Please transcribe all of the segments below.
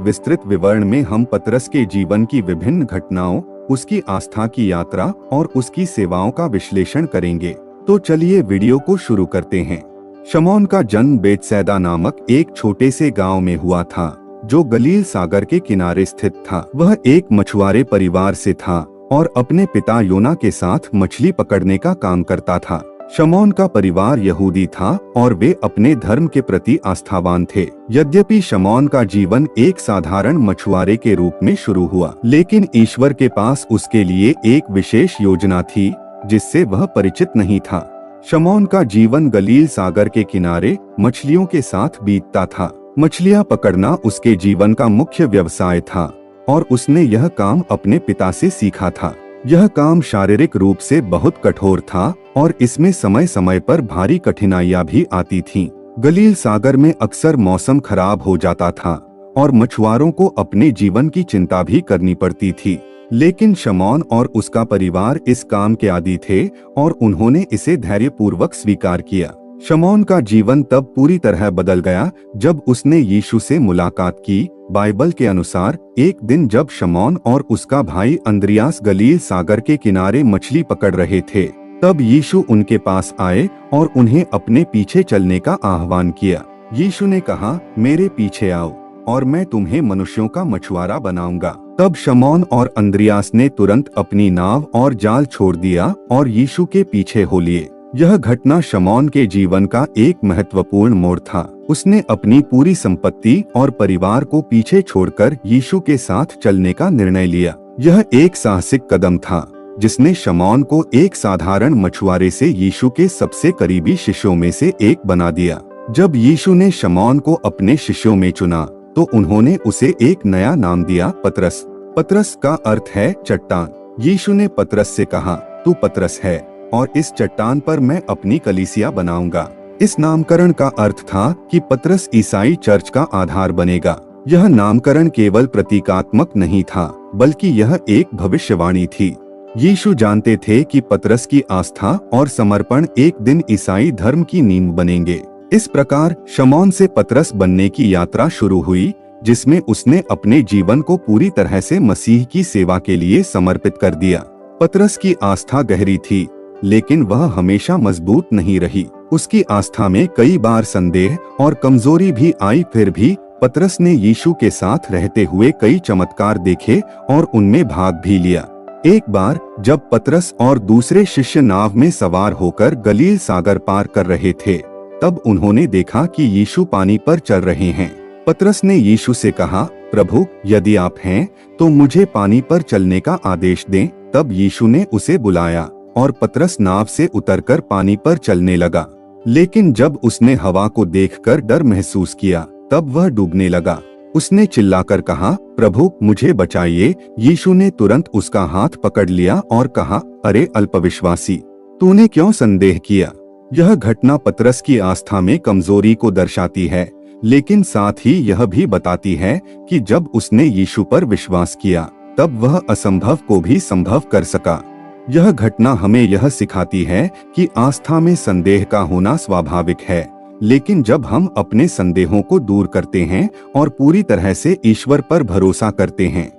विस्तृत विवरण में हम पतरस के जीवन की विभिन्न घटनाओं, उसकी आस्था की यात्रा और उसकी सेवाओं का विश्लेषण करेंगे। तो चलिए वीडियो को शुरू करते हैं। शमौन का जन्म बेतसैदा नामक एक छोटे से गांव में हुआ था, जो गलील सागर के किनारे स्थित था। वह एक मछुआरे परिवार से था और अपने पिता योना के साथ मछली पकड़ने का काम करता था। शमौन का परिवार यहूदी था और वे अपने धर्म के प्रति आस्थावान थे। यद्यपि शमौन का जीवन एक साधारण मछुआरे के रूप में शुरू हुआ, लेकिन ईश्वर के पास उसके लिए एक विशेष योजना थी जिससे वह परिचित नहीं था। शमौन का जीवन गलील सागर के किनारे मछलियों के साथ बीतता था। मछलियां पकड़ना उसके जीवन का मुख्य व्यवसाय था और उसने यह काम अपने पिता से सीखा था। यह काम शारीरिक रूप से बहुत कठोर था और इसमें समय समय पर भारी कठिनाइयां भी आती थीं। गलील सागर में अक्सर मौसम खराब हो जाता था और मछुआरों को अपने जीवन की चिंता भी करनी पड़ती थी। लेकिन शमौन और उसका परिवार इस काम के आदी थे और उन्होंने इसे धैर्यपूर्वक स्वीकार किया। शमौन का जीवन तब पूरी तरह बदल गया जब उसने यीशु से मुलाकात की। बाइबल के अनुसार एक दिन जब शमौन और उसका भाई अंद्रियास गलील सागर के किनारे मछली पकड़ रहे थे, तब यीशु उनके पास आए और उन्हें अपने पीछे चलने का आह्वान किया। यीशु ने कहा, मेरे पीछे आओ और मैं तुम्हें मनुष्यों का मछुआरा बनाऊंगा। तब शमौन और अंद्रियास ने तुरंत अपनी नाव और जाल छोड़ दिया और यीशु के पीछे हो लिए। यह घटना शमौन के जीवन का एक महत्वपूर्ण मोड़ था। उसने अपनी पूरी संपत्ति और परिवार को पीछे छोड़कर यीशु के साथ चलने का निर्णय लिया। यह एक साहसिक कदम था जिसने शमौन को एक साधारण मछुआरे से यीशु के सबसे करीबी शिष्यों में से एक बना दिया। जब यीशु ने शमौन को अपने शिष्यों में चुना तो उन्होंने उसे एक नया नाम दिया, पतरस। पतरस का अर्थ है चट्टान। यीशु ने पतरस से कहा, तू पतरस है और इस चट्टान पर मैं अपनी कलीसिया बनाऊंगा। इस नामकरण का अर्थ था कि पतरस ईसाई चर्च का आधार बनेगा। यह नामकरण केवल प्रतीकात्मक नहीं था, बल्कि यह एक भविष्यवाणी थी। यीशु जानते थे कि पतरस की आस्था और समर्पण एक दिन ईसाई धर्म की नींव बनेंगे। इस प्रकार शमौन से पतरस बनने की यात्रा शुरू हुई, जिसमें उसने अपने जीवन को पूरी तरह से मसीह की सेवा के लिए समर्पित कर दिया। पतरस की आस्था गहरी थी, लेकिन वह हमेशा मजबूत नहीं रही। उसकी आस्था में कई बार संदेह और कमजोरी भी आई। फिर भी पतरस ने यीशु के साथ रहते हुए कई चमत्कार देखे और उनमें भाग भी लिया। एक बार जब पतरस और दूसरे शिष्य नाव में सवार होकर गलील सागर पार कर रहे थे, तब उन्होंने देखा कि यीशु पानी पर चल रहे हैं। पतरस ने यीशु से कहा, प्रभु, यदि आप हैं तो मुझे पानी पर चलने का आदेश दें। तब यीशु ने उसे बुलाया और पतरस नाव से उतरकर पानी पर चलने लगा। लेकिन जब उसने हवा को देखकर डर महसूस किया, तब वह डूबने लगा। उसने चिल्लाकर कहा, प्रभु, मुझे बचाइए। यीशु ने तुरंत उसका हाथ पकड़ लिया और कहा, अरे अल्पविश्वासी, तूने क्यों संदेह किया? यह घटना पतरस की आस्था में कमजोरी को दर्शाती है, लेकिन साथ ही यह भी बताती है कि जब उसने यीशु पर विश्वास किया, तब वह असंभव को भी संभव कर सका। यह घटना हमें यह सिखाती है कि आस्था में संदेह का होना स्वाभाविक है, लेकिन जब हम अपने संदेहों को दूर करते हैं और पूरी तरह से ईश्वर पर भरोसा करते हैं,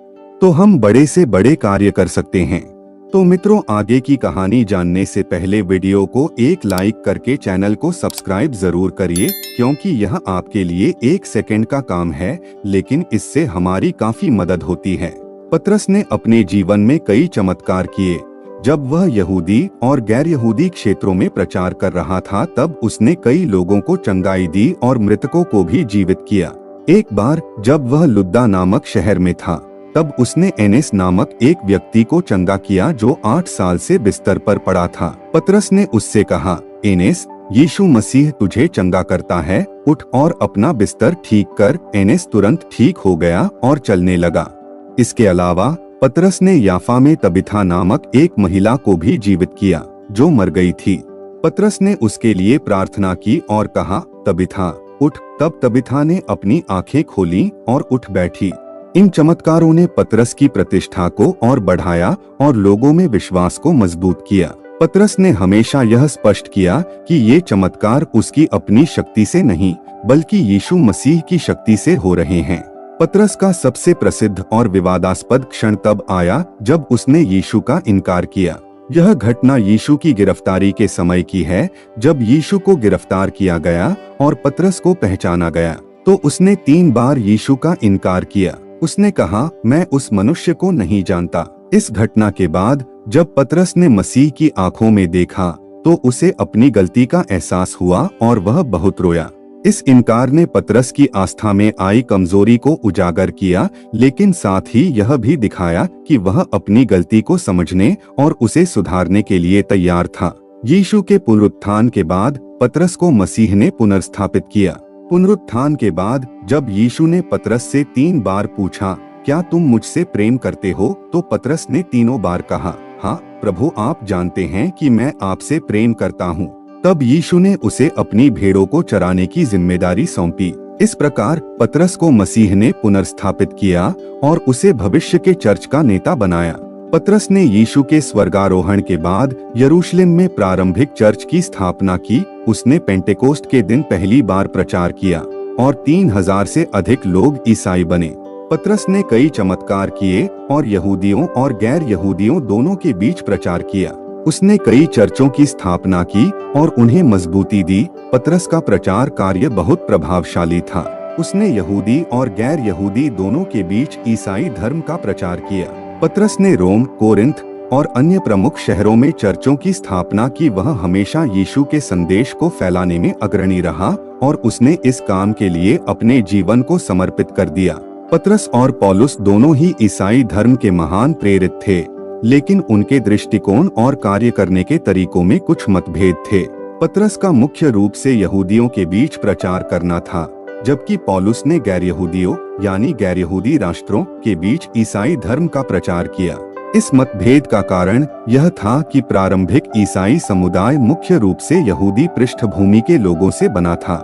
तो हम बड़े से बड़े कार्य कर सकते हैं। तो मित्रों, आगे की कहानी जानने से पहले वीडियो को एक लाइक करके चैनल को सब्सक्राइब जरूर करिए, क्योंकि यह आपके लिए 1 सेकंड का काम है, लेकिन इससे हमारी काफी मदद होती है। पतरस ने अपने जीवन में कई चमत्कार किए। जब वह यहूदी और गैर यहूदी क्षेत्रों में प्रचार कर रहा था, तब उसने कई लोगों को चंगाई दी और मृतकों को भी जीवित किया। एक बार जब वह लुद्दा नामक शहर में था, तब उसने एनेस नामक एक व्यक्ति को चंगा किया जो 8 साल से बिस्तर पर पड़ा था। पतरस ने उससे कहा, एनेस, यीशु मसीह तुझे चंगा करता है, उठ और अपना बिस्तर ठीक कर। एनेस तुरंत ठीक हो गया और चलने लगा। इसके अलावा पतरस ने याफा में तबिथा नामक एक महिला को भी जीवित किया जो मर गई थी। पतरस ने उसके लिए प्रार्थना की और कहा, तबिथा, उठ। तब तबिथा ने अपनी आंखें खोली और उठ बैठी। इन चमत्कारों ने पतरस की प्रतिष्ठा को और बढ़ाया और लोगों में विश्वास को मजबूत किया। पतरस ने हमेशा यह स्पष्ट किया कि ये चमत्कार उसकी अपनी शक्ति से नहीं, बल्कि यीशु मसीह की शक्ति से हो रहे हैं। पतरस का सबसे प्रसिद्ध और विवादास्पद क्षण तब आया जब उसने यीशु का इनकार किया। यह घटना यीशु की गिरफ्तारी के समय की है, जब यीशु को गिरफ्तार किया गया और पतरस को पहचाना गया तो उसने 3 बार यीशु का इनकार किया। उसने कहा, मैं उस मनुष्य को नहीं जानता। इस घटना के बाद जब पतरस ने मसीह की आंखों में देखा तो उसे अपनी गलती का एहसास हुआ और वह बहुत रोया। इस इनकार ने पतरस की आस्था में आई कमजोरी को उजागर किया, लेकिन साथ ही यह भी दिखाया कि वह अपनी गलती को समझने और उसे सुधारने के लिए तैयार था। यीशु के पुनरुत्थान के बाद पतरस को मसीह ने पुनर्स्थापित किया। पुनरुत्थान के बाद जब यीशु ने पतरस से 3 बार पूछा, क्या तुम मुझसे प्रेम करते हो, तो पतरस ने तीनों बार कहा, हाँ प्रभु, आप जानते हैं कि मैं आपसे प्रेम करता हूँ। तब यीशु ने उसे अपनी भेड़ों को चराने की जिम्मेदारी सौंपी। इस प्रकार पतरस को मसीह ने पुनर्स्थापित किया और उसे भविष्य के चर्च का नेता बनाया। पतरस ने यीशु के स्वर्गारोहण के बाद यरूशलेम में प्रारंभिक चर्च की स्थापना की। उसने पेंटेकोस्ट के दिन पहली बार प्रचार किया और 3000 से अधिक लोग ईसाई बने। पतरस ने कई चमत्कार किए और यहूदियों और गैर यहूदियों दोनों के बीच प्रचार किया। उसने कई चर्चों की स्थापना की और उन्हें मजबूती दी। पतरस का प्रचार कार्य बहुत प्रभावशाली था। उसने यहूदी और गैर यहूदी दोनों के बीच ईसाई धर्म का प्रचार किया। पतरस ने रोम, कोरिन्थ और अन्य प्रमुख शहरों में चर्चों की स्थापना की। वह हमेशा यीशु के संदेश को फैलाने में अग्रणी रहा और उसने इस काम के लिए अपने जीवन को समर्पित कर दिया। पतरस और पौलुस दोनों ही ईसाई धर्म के महान प्रेरित थे, लेकिन उनके दृष्टिकोण और कार्य करने के तरीकों में कुछ मतभेद थे। पतरस का मुख्य रूप से यहूदियों के बीच प्रचार करना था, जबकि पौलुस ने गैर यहूदियों यानी गैर यहूदी राष्ट्रों के बीच ईसाई धर्म का प्रचार किया। इस मतभेद का कारण यह था कि प्रारंभिक ईसाई समुदाय मुख्य रूप से यहूदी पृष्ठभूमि के लोगों से बना था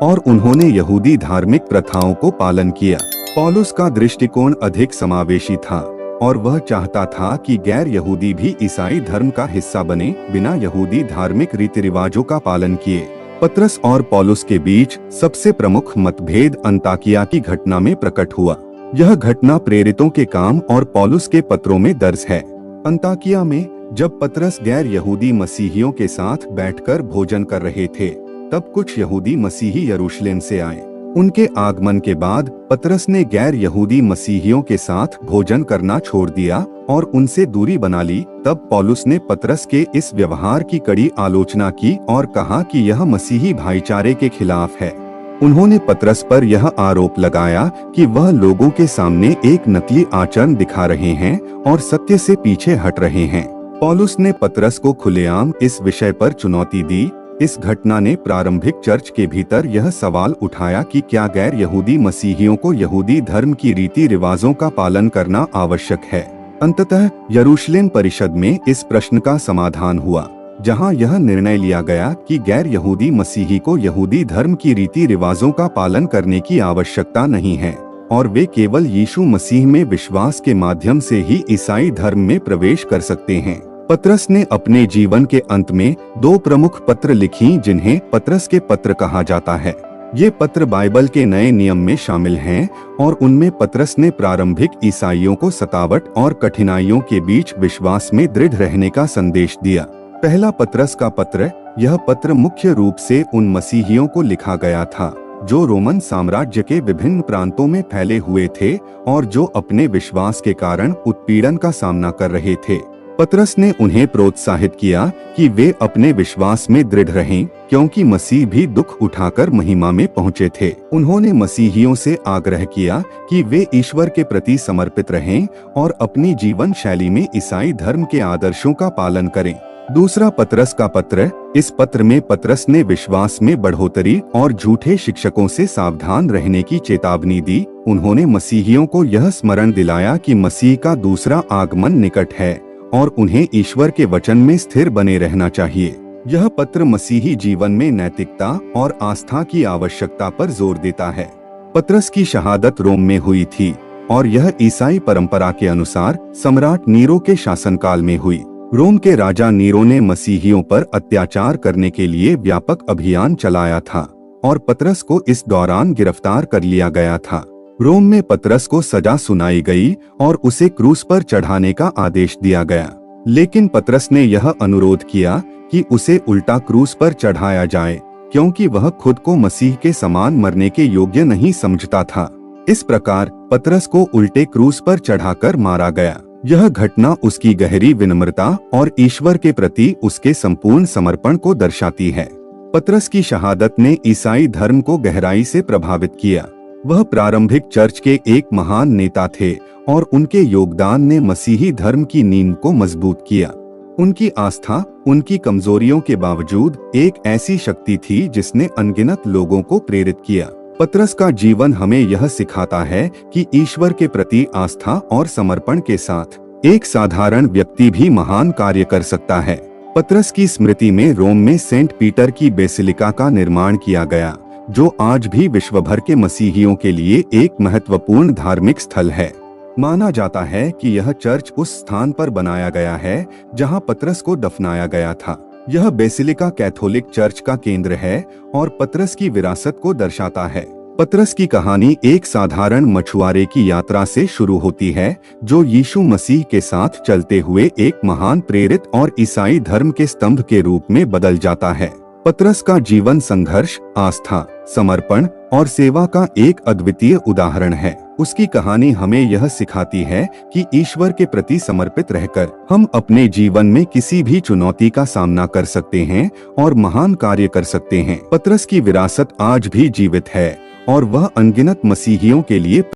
और उन्होंने यहूदी धार्मिक प्रथाओं को पालन किया। पौलुस का दृष्टिकोण अधिक समावेशी था और वह चाहता था कि गैर यहूदी भी ईसाई धर्म का हिस्सा बने, बिना यहूदी धार्मिक रीति रिवाजों का पालन किए। पतरस और पौलुस के बीच सबसे प्रमुख मतभेद अंताकिया की घटना में प्रकट हुआ। यह घटना प्रेरितों के काम और पौलुस के पत्रों में दर्ज है। अंताकिया में जब पतरस गैर यहूदी मसीहियों के साथ बैठकर भोजन कर रहे थे, तब कुछ यहूदी मसीही यरूशलेम से आए। उनके आगमन के बाद पतरस ने गैर यहूदी मसीहियों के साथ भोजन करना छोड़ दिया और उनसे दूरी बना ली। तब पौलुस ने पतरस के इस व्यवहार की कड़ी आलोचना की और कहा कि यह मसीही भाईचारे के खिलाफ है। उन्होंने पतरस पर यह आरोप लगाया कि वह लोगों के सामने एक नकली आचरण दिखा रहे हैं और सत्य से पीछे हट रहे हैं। पौलुस ने पतरस को खुलेआम इस विषय पर चुनौती दी। इस घटना ने प्रारंभिक चर्च के भीतर यह सवाल उठाया कि क्या गैर यहूदी मसीहियों को यहूदी धर्म की रीति रिवाजों का पालन करना आवश्यक है। अंततः यरूशलेम परिषद में इस प्रश्न का समाधान हुआ, जहां यह निर्णय लिया गया कि गैर यहूदी मसीही को यहूदी धर्म की रीति रिवाजों का पालन करने की आवश्यकता नहीं है और वे केवल यीशु मसीह में विश्वास के माध्यम से ही ईसाई धर्म में प्रवेश कर सकते हैं। पतरस ने अपने जीवन के अंत में 2 प्रमुख पत्र लिखी, जिन्हें पतरस के पत्र कहा जाता है। ये पत्र बाइबल के नए नियम में शामिल हैं और उनमें पतरस ने प्रारंभिक ईसाइयों को सतावट और कठिनाइयों के बीच विश्वास में दृढ़ रहने का संदेश दिया। पहला पतरस का पत्र, यह पत्र मुख्य रूप से उन मसीहियों को लिखा गया था जो रोमन साम्राज्य के विभिन्न प्रांतों में फैले हुए थे और जो अपने विश्वास के कारण उत्पीड़न का सामना कर रहे थे। पतरस ने उन्हें प्रोत्साहित किया कि वे अपने विश्वास में दृढ़ रहें, क्योंकि मसीह भी दुख उठाकर महिमा में पहुंचे थे। उन्होंने मसीहियों से आग्रह किया कि वे ईश्वर के प्रति समर्पित रहें और अपनी जीवन शैली में ईसाई धर्म के आदर्शों का पालन करें। दूसरा पतरस का पत्र, इस पत्र में पतरस ने विश्वास में बढ़ोतरी और झूठे शिक्षकों से सावधान रहने की चेतावनी दी। उन्होंने मसीहियों को यह स्मरण दिलाया कि मसीह का दूसरा आगमन निकट है और उन्हें ईश्वर के वचन में स्थिर बने रहना चाहिए। यह पत्र मसीही जीवन में नैतिकता और आस्था की आवश्यकता पर जोर देता है। पतरस की शहादत रोम में हुई थी और यह ईसाई परंपरा के अनुसार सम्राट नीरो के शासनकाल में हुई। रोम के राजा नीरो ने मसीहियों पर अत्याचार करने के लिए व्यापक अभियान चलाया था और पतरस को इस दौरान गिरफ्तार कर लिया गया था। रोम में पतरस को सजा सुनाई गई और उसे क्रूस पर चढ़ाने का आदेश दिया गया। लेकिन पतरस ने यह अनुरोध किया कि उसे उल्टा क्रूस पर चढ़ाया जाए, क्योंकि वह खुद को मसीह के समान मरने के योग्य नहीं समझता था। इस प्रकार पतरस को उल्टे क्रूस पर चढ़ाकर मारा गया। यह घटना उसकी गहरी विनम्रता और ईश्वर के प्रति उसके संपूर्ण समर्पण को दर्शाती है। पतरस की शहादत ने ईसाई धर्म को गहराई से प्रभावित किया। वह प्रारंभिक चर्च के एक महान नेता थे और उनके योगदान ने मसीही धर्म की नींव को मजबूत किया। उनकी आस्था उनकी कमजोरियों के बावजूद एक ऐसी शक्ति थी जिसने अनगिनत लोगों को प्रेरित किया। पतरस का जीवन हमें यह सिखाता है कि ईश्वर के प्रति आस्था और समर्पण के साथ एक साधारण व्यक्ति भी महान कार्य कर सकता है। पतरस की स्मृति में रोम में सेंट पीटर की बेसिलिका का निर्माण किया गया, जो आज भी विश्व भर के मसीहियों के लिए एक महत्वपूर्ण धार्मिक स्थल है। माना जाता है कि यह चर्च उस स्थान पर बनाया गया है जहां पतरस को दफनाया गया था। यह बेसिलिका कैथोलिक चर्च का केंद्र है और पतरस की विरासत को दर्शाता है। पतरस की कहानी एक साधारण मछुआरे की यात्रा से शुरू होती है, जो यीशु मसीह के साथ चलते हुए एक महान प्रेरित और ईसाई धर्म के स्तंभ के रूप में बदल जाता है। पतरस का जीवन संघर्ष, आस्था, समर्पण और सेवा का एक अद्वितीय उदाहरण है। उसकी कहानी हमें यह सिखाती है कि ईश्वर के प्रति समर्पित रहकर हम अपने जीवन में किसी भी चुनौती का सामना कर सकते हैं और महान कार्य कर सकते हैं। पतरस की विरासत आज भी जीवित है और वह अनगिनत मसीहियों के लिए